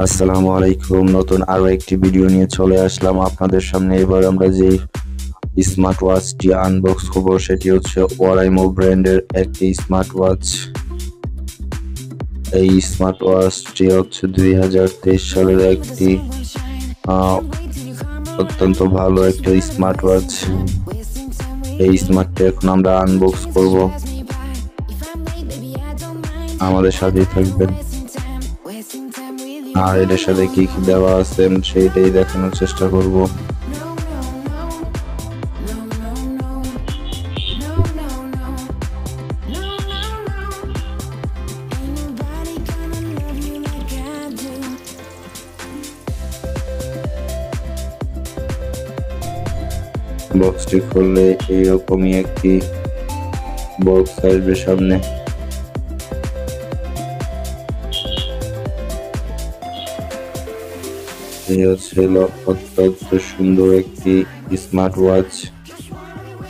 আসসালামু আলাইকুম। নতুন আরো একটি ভিডিও নিয়ে চলে আসলাম আপনাদের সামনে। এবার আমরা যে স্মার্ট ওয়াচটি আনবক্স করব সেটি হচ্ছে ওরাইমো ব্র্যান্ডের একটি স্মার্ট ওয়াচ। এই স্মার্ট ওয়াচটি হচ্ছে 2023 সালের একটি অত্যন্ত ভালো একটা স্মার্ট ওয়াচ। এই স্মার্টটি এখন আমরা আনবক্স করব, আমাদের সাথেই থাকবেন। আর এটার সাথে কি কি দেওয়া আছে সেইটাই দেখানোর চেষ্টা করব। বক্সটি খুললে এইরকমই একটি বক্স আসবে সামনে। এই হচ্ছে অত্যন্ত সুন্দর একটি স্মার্ট ওয়াচ।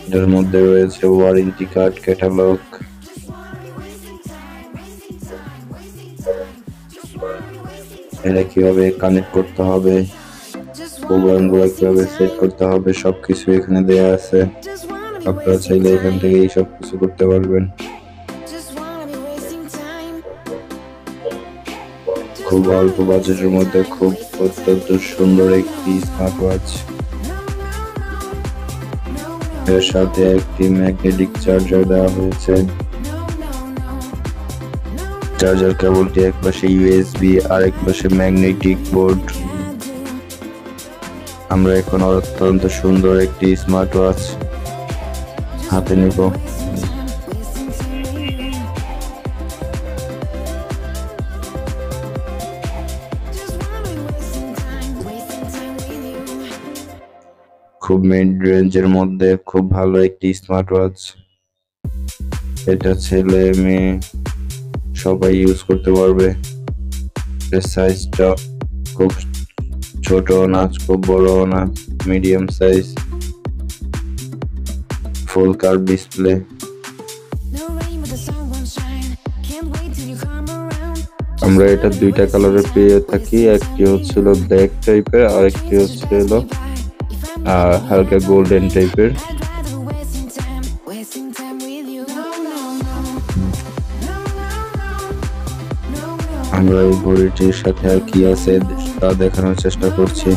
এটার মধ্যে রয়েছে ওয়ারেন্টি কার্ড, ক্যাটালগ, এটা কিভাবে কানেক্ট করতে হবে, প্রোগ্রামগুলো কিভাবে সেট করতে হবে, সবকিছু এখানে দেয়া আছে। আপনারা চাইলে এখান থেকে এই সব কিছু করতে পারবেন। খুব অল্প বাজেটের মধ্যে খুব অত্যন্ত সুন্দর একটি স্মার্ট ওয়াচ। এর সাথে একটি ম্যাগনেটিক চার্জার দেওয়া হয়েছে। চার্জার কেবলটি এক পাশে ইউএসবি আর এক পাশে ম্যাগনেটিক বোর্ড। আমরা এখন অত্যন্ত সুন্দর একটি স্মার্ট ওয়াচ হাতে নিব। খুব মিড রেঞ্জের মধ্যে খুব ভালো একটি স্মার্ট ওয়াচ। এটা ছেলে মেয়ে সবাই ইউজ করতে পারবে। এর সাইজটা খুব ছোট না, খুব বড় না, মিডিয়াম সাইজ, ফুল কার্ভ ডিসপ্লে। আমরা এটা দুইটা কালারে পেয়ে থাকি, একটি হচ্ছিল ব্ল্যাক টাইপের আর একটি হচ্ছিল হালকা গোল্ডেন টাইপের। আমরা এই ঘড়িটির সাথে আর কি আছে তা দেখানোর চেষ্টা করছি।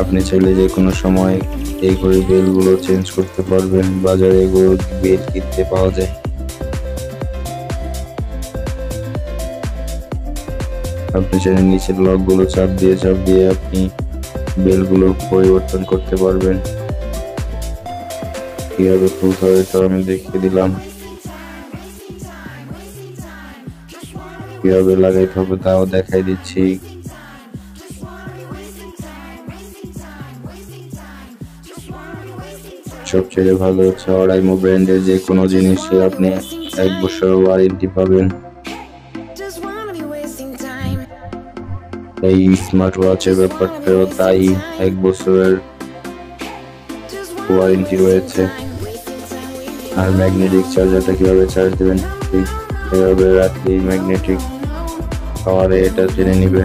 আপনি চাইলে যে কোনো সময় এই ঘড়ির বেলগুলো চেঞ্জ করতে পারবেন। বাজারে এগুলো বেল কিনতে পাওয়া যায়। আপনি চাইলে নিচের লকগুলো চাপ দিয়ে আপনি বেলগুলো পরিবর্তন করতে পারবেন। কিভাবে খুলতে হবে তা আমি দেখিয়ে দিলাম, কিভাবে লাগাইতে হবে তাও দেখাই দিচ্ছি। সবচেয়ে ভালো হচ্ছে ওরাইমো ব্র্যান্ডের যে কোনো জিনিসে আপনি 1 বছর ওয়ারেন্টি পাবেন। এই স্মার্ট ওয়াচের ব্যাপারটাও তাই, 1 বছরের ওয়ারেন্টি রয়েছে। আর ম্যাগনেটিক চার্জারটা কিভাবে চার্জ দেবেন এভাবে রাখলেই ম্যাগনেটিক পাওয়ারে এটা টেনে নিবে।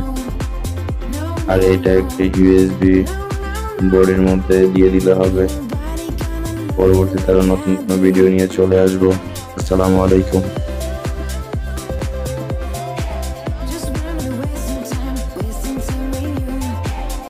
আর এটা একটি ইউএসবি বোর্ডের মধ্যে দিয়ে দিলে হবে। পরবর্তীতে আরো নতুন ভিডিও নিয়ে চলে আসবো। আসসালামু আলাইকুম।